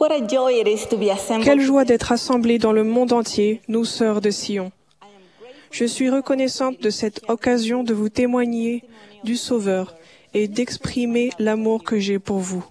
What a joy it is to be assembled. Quelle joie d'être assemblés dans le monde entier, nous sœurs de Sion. Je suis reconnaissante de cette occasion de vous témoigner du Sauveur et d'exprimer l'amour que j'ai pour vous.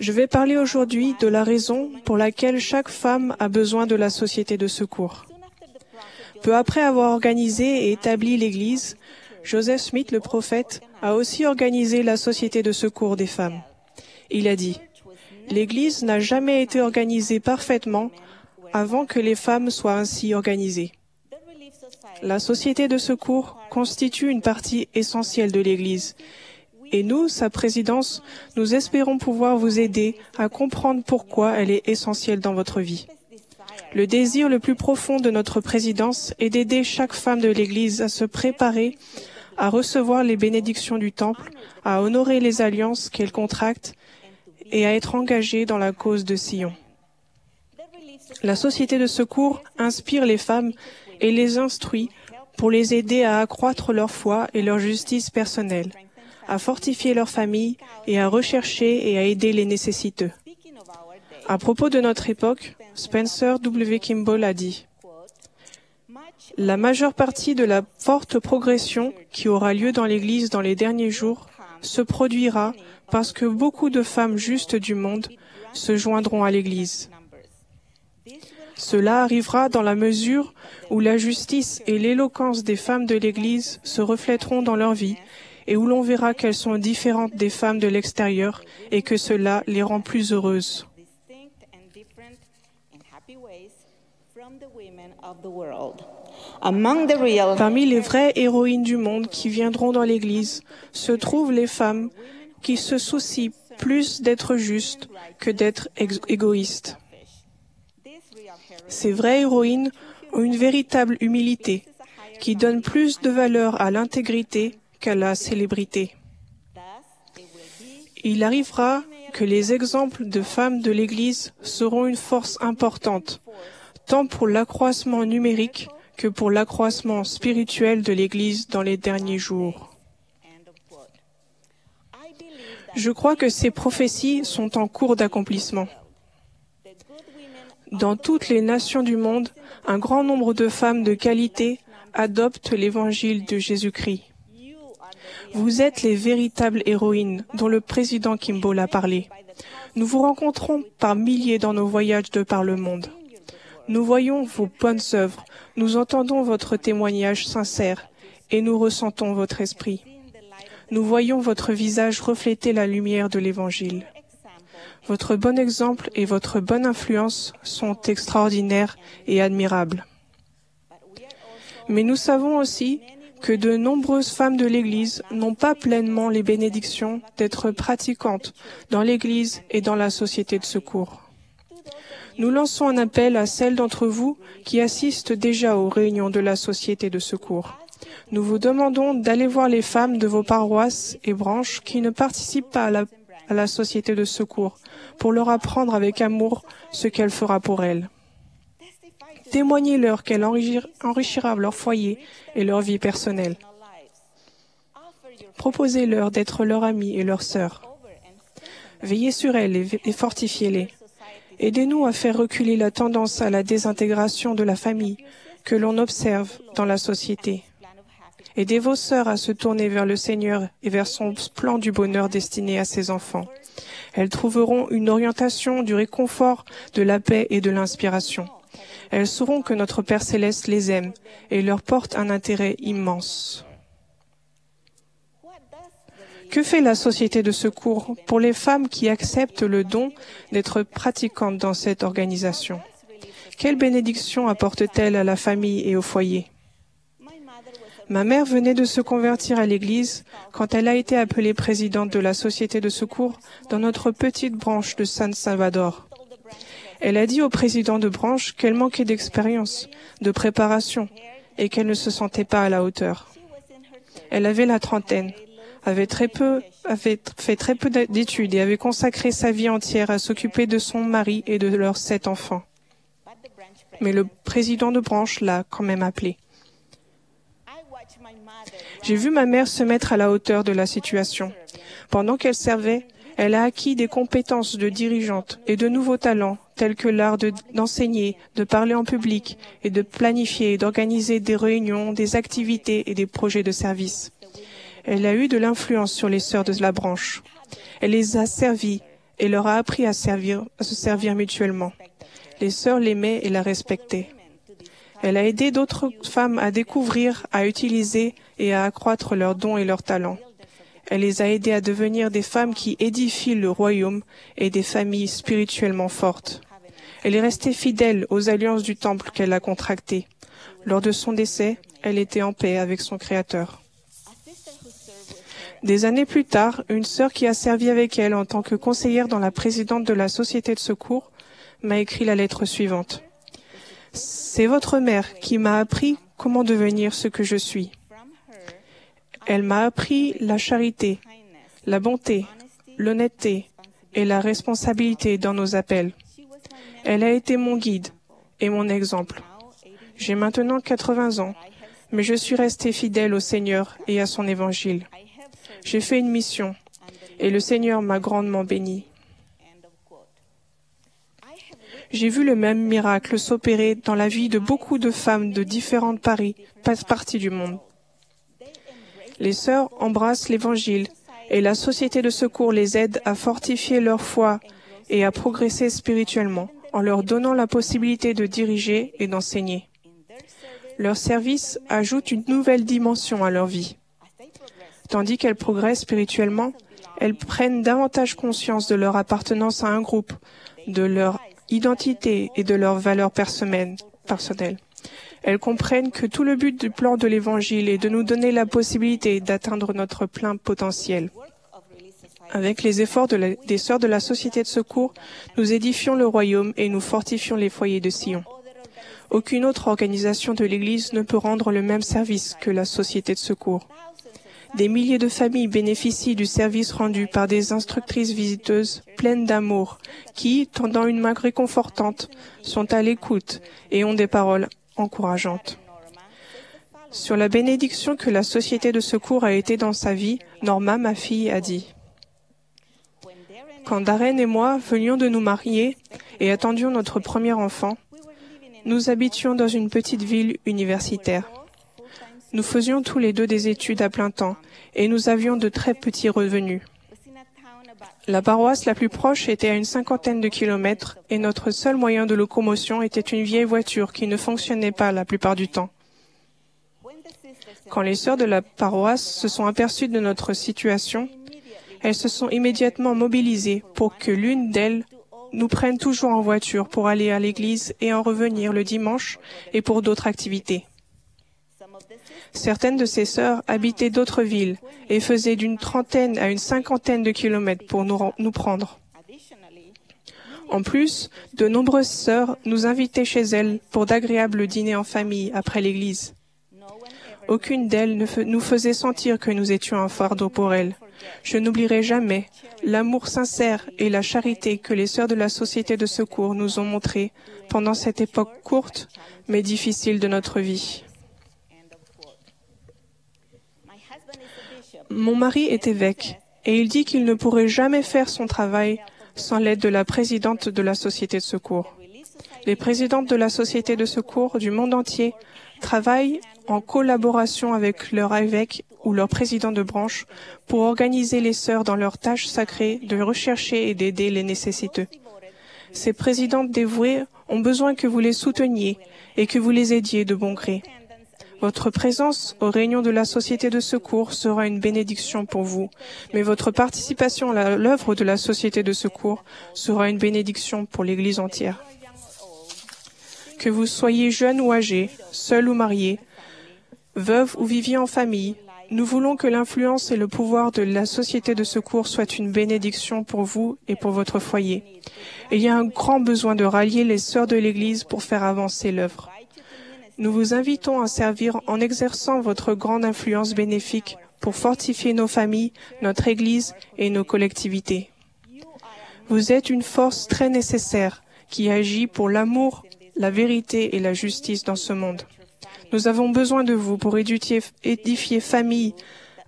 Je vais parler aujourd'hui de la raison pour laquelle chaque femme a besoin de la société de secours. Peu après avoir organisé et établi l'Église, Joseph Smith, le prophète, a aussi organisé la société de secours des femmes. Il a dit « L'Église n'a jamais été organisée parfaitement avant que les femmes soient ainsi organisées. » La société de secours constitue une partie essentielle de l'Église. Et nous, sa présidence, nous espérons pouvoir vous aider à comprendre pourquoi elle est essentielle dans votre vie. Le désir le plus profond de notre présidence est d'aider chaque femme de l'Église à se préparer à recevoir les bénédictions du Temple, à honorer les alliances qu'elle contracte et à être engagée dans la cause de Sion. La société de secours inspire les femmes et les instruit pour les aider à accroître leur foi et leur justice personnelle, à fortifier leur famille et à rechercher et à aider les nécessiteux. À propos de notre époque, Spencer W. Kimball a dit « La majeure partie de la forte progression qui aura lieu dans l'Église dans les derniers jours se produira parce que beaucoup de femmes justes du monde se joindront à l'Église. Cela arrivera dans la mesure où la justice et l'éloquence des femmes de l'Église se reflèteront dans leur vie et où l'on verra qu'elles sont différentes des femmes de l'extérieur et que cela les rend plus heureuses. Parmi les vraies héroïnes du monde qui viendront dans l'Église se trouvent les femmes qui se soucient plus d'être justes que d'être égoïstes. Ces vraies héroïnes ont une véritable humilité qui donne plus de valeur à l'intégrité qu'à la célébrité. Il arrivera que les exemples de femmes de l'Église seront une force importante, tant pour l'accroissement numérique que pour l'accroissement spirituel de l'Église dans les derniers jours. Je crois que ces prophéties sont en cours d'accomplissement. Dans toutes les nations du monde, un grand nombre de femmes de qualité adoptent l'évangile de Jésus-Christ. Vous êtes les véritables héroïnes dont le président Kimball a parlé. Nous vous rencontrons par milliers dans nos voyages de par le monde. Nous voyons vos bonnes œuvres, nous entendons votre témoignage sincère et nous ressentons votre esprit. Nous voyons votre visage refléter la lumière de l'Évangile. Votre bon exemple et votre bonne influence sont extraordinaires et admirables. Mais nous savons aussi que de nombreuses femmes de l'Église n'ont pas pleinement les bénédictions d'être pratiquantes dans l'Église et dans la société de secours. Nous lançons un appel à celles d'entre vous qui assistent déjà aux réunions de la société de secours. Nous vous demandons d'aller voir les femmes de vos paroisses et branches qui ne participent pas à la société de secours pour leur apprendre avec amour ce qu'elle fera pour elles. Témoignez-leur qu'elle enrichira leur foyer et leur vie personnelle. Proposez-leur d'être leur amie et leur sœur. Veillez sur elles et fortifiez-les. Aidez-nous à faire reculer la tendance à la désintégration de la famille que l'on observe dans la société. Aidez vos sœurs à se tourner vers le Seigneur et vers son plan du bonheur destiné à ses enfants. Elles trouveront une orientation du réconfort, de la paix et de l'inspiration. Elles sauront que notre Père Céleste les aime et leur porte un intérêt immense. Que fait la société de secours pour les femmes qui acceptent le don d'être pratiquantes dans cette organisation? Quelle bénédiction apporte-t-elle à la famille et au foyer? Ma mère venait de se convertir à l'Église quand elle a été appelée présidente de la société de secours dans notre petite branche de San Salvador. Elle a dit au président de branche qu'elle manquait d'expérience, de préparation et qu'elle ne se sentait pas à la hauteur. Elle avait la trentaine, avait fait très peu d'études et avait consacré sa vie entière à s'occuper de son mari et de leurs 7 enfants. Mais le président de branche l'a quand même appelée. J'ai vu ma mère se mettre à la hauteur de la situation. Pendant qu'elle servait, Elle a acquis des compétences de dirigeante et de nouveaux talents, tels que l'art d'enseigner, de parler en public et de planifier et d'organiser des réunions, des activités et des projets de service. Elle a eu de l'influence sur les sœurs de la branche. Elle les a servies et leur a appris à se servir mutuellement. Les sœurs l'aimaient et la respectaient. Elle a aidé d'autres femmes à découvrir, à utiliser et à accroître leurs dons et leurs talents. Elle les a aidées à devenir des femmes qui édifient le royaume et des familles spirituellement fortes. Elle est restée fidèle aux alliances du temple qu'elle a contractées. Lors de son décès, elle était en paix avec son Créateur. Des années plus tard, une sœur qui a servi avec elle en tant que conseillère dans la présidente de la Société de secours m'a écrit la lettre suivante. « C'est votre mère qui m'a appris comment devenir ce que je suis. Elle m'a appris la charité, la bonté, l'honnêteté et la responsabilité dans nos appels. Elle a été mon guide et mon exemple. J'ai maintenant 80 ans, mais je suis restée fidèle au Seigneur et à son évangile. J'ai fait une mission et le Seigneur m'a grandement béni. J'ai vu le même miracle s'opérer dans la vie de beaucoup de femmes de différentes parties du monde. Les sœurs embrassent l'Évangile et la Société de secours les aide à fortifier leur foi et à progresser spirituellement en leur donnant la possibilité de diriger et d'enseigner. Leur service ajoute une nouvelle dimension à leur vie. Tandis qu'elles progressent spirituellement, elles prennent davantage conscience de leur appartenance à un groupe, de leur identité et de leurs valeurs personnelles. Elles comprennent que tout le but du plan de l'Évangile est de nous donner la possibilité d'atteindre notre plein potentiel. Avec les efforts des sœurs de la Société de secours, nous édifions le royaume et nous fortifions les foyers de Sion. Aucune autre organisation de l'Église ne peut rendre le même service que la Société de secours. Des milliers de familles bénéficient du service rendu par des instructrices visiteuses pleines d'amour qui, tendant une main réconfortante, sont à l'écoute et ont des paroles encourageantes. Sur la bénédiction que la Société de secours a été dans sa vie, Norma, ma fille, a dit « Quand Darren et moi venions de nous marier et attendions notre premier enfant, nous habitions dans une petite ville universitaire. Nous faisions tous les deux des études à plein temps et nous avions de très petits revenus. La paroisse la plus proche était à une 50aine de kilomètres et notre seul moyen de locomotion était une vieille voiture qui ne fonctionnait pas la plupart du temps. Quand les sœurs de la paroisse se sont aperçues de notre situation, elles se sont immédiatement mobilisées pour que l'une d'elles nous prenne toujours en voiture pour aller à l'église et en revenir le dimanche et pour d'autres activités. Certaines de ces sœurs habitaient d'autres villes et faisaient d'une 30aine à une 50aine de kilomètres pour nous prendre. En plus, de nombreuses sœurs nous invitaient chez elles pour d'agréables dîners en famille après l'église. Aucune d'elles ne nous faisait sentir que nous étions un fardeau pour elles. Je n'oublierai jamais l'amour sincère et la charité que les sœurs de la Société de secours nous ont montré pendant cette époque courte mais difficile de notre vie. Mon mari est évêque et il dit qu'il ne pourrait jamais faire son travail sans l'aide de la présidente de la Société de secours. Les présidentes de la Société de secours du monde entier travaillent en collaboration avec leur évêque ou leur président de branche pour organiser les sœurs dans leurs tâches sacrées de rechercher et d'aider les nécessiteux. Ces présidentes dévouées ont besoin que vous les souteniez et que vous les aidiez de bon gré. Votre présence aux réunions de la Société de secours sera une bénédiction pour vous, mais votre participation à l'œuvre de la Société de secours sera une bénédiction pour l'Église entière. Que vous soyez jeune ou âgé, seul ou marié, veuve ou viviez en famille, nous voulons que l'influence et le pouvoir de la Société de secours soient une bénédiction pour vous et pour votre foyer. Il y a un grand besoin de rallier les sœurs de l'Église pour faire avancer l'œuvre. Nous vous invitons à servir en exerçant votre grande influence bénéfique pour fortifier nos familles, notre Église et nos collectivités. Vous êtes une force très nécessaire qui agit pour l'amour, la vérité et la justice dans ce monde. Nous avons besoin de vous pour édifier familles,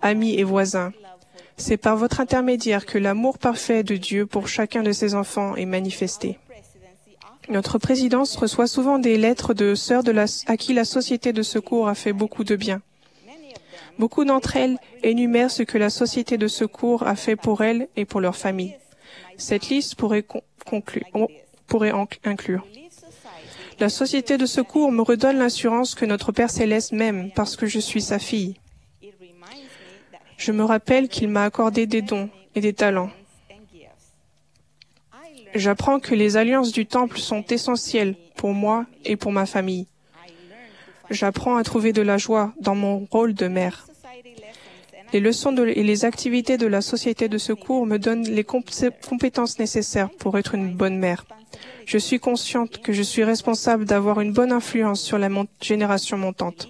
amis et voisins. C'est par votre intermédiaire que l'amour parfait de Dieu pour chacun de ses enfants est manifesté. Notre présidence reçoit souvent des lettres de sœurs à qui la Société de secours a fait beaucoup de bien. Beaucoup d'entre elles énumèrent ce que la Société de secours a fait pour elles et pour leur famille. Cette liste pourrait inclure. La Société de secours me redonne l'assurance que notre Père Céleste m'aime parce que je suis sa fille. Je me rappelle qu'il m'a accordé des dons et des talents. J'apprends que les alliances du Temple sont essentielles pour moi et pour ma famille. J'apprends à trouver de la joie dans mon rôle de mère. Les leçons et les activités de la Société de secours me donnent les compétences nécessaires pour être une bonne mère. Je suis consciente que je suis responsable d'avoir une bonne influence sur la génération montante.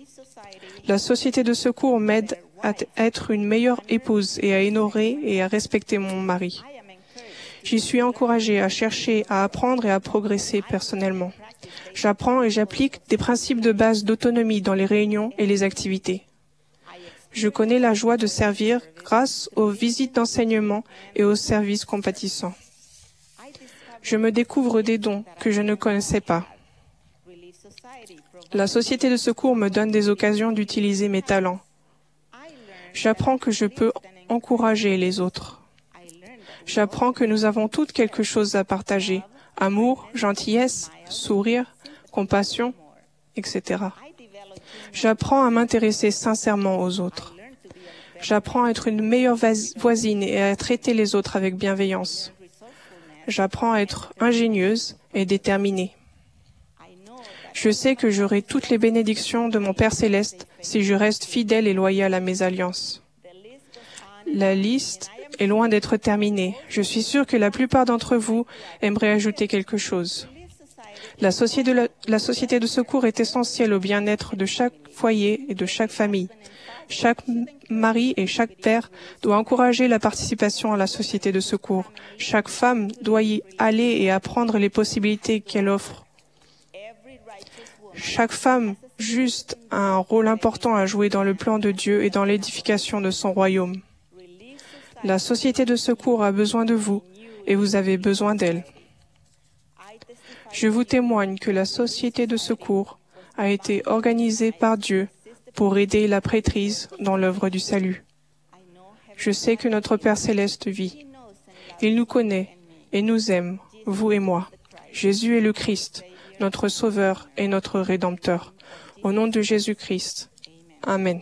La Société de secours m'aide à être une meilleure épouse et à honorer et à respecter mon mari. J'y suis encouragée à chercher, à apprendre et à progresser personnellement. J'apprends et j'applique des principes de base d'autonomie dans les réunions et les activités. Je connais la joie de servir grâce aux visites d'enseignement et aux services compatissants. Je me découvre des dons que je ne connaissais pas. La Société de secours me donne des occasions d'utiliser mes talents. J'apprends que je peux encourager les autres. J'apprends que nous avons toutes quelque chose à partager. Amour, gentillesse, sourire, compassion, etc. J'apprends à m'intéresser sincèrement aux autres. J'apprends à être une meilleure voisine et à traiter les autres avec bienveillance. J'apprends à être ingénieuse et déterminée. Je sais que j'aurai toutes les bénédictions de mon Père Céleste si je reste fidèle et loyale à mes alliances. La liste est loin d'être terminée. Je suis sûre que la plupart d'entre vous aimeraient ajouter quelque chose. La Société de secours est essentielle au bien-être de chaque foyer et de chaque famille. Chaque mari et chaque père doit encourager la participation à la Société de secours. Chaque femme doit y aller et apprendre les possibilités qu'elle offre. Chaque femme juste a un rôle important à jouer dans le plan de Dieu et dans l'édification de son royaume. La Société de secours a besoin de vous et vous avez besoin d'elle. Je vous témoigne que la Société de secours a été organisée par Dieu pour aider la prêtrise dans l'œuvre du salut. Je sais que notre Père Céleste vit. Il nous connaît et nous aime, vous et moi. Jésus est le Christ, notre Sauveur et notre Rédempteur. Au nom de Jésus-Christ. Amen.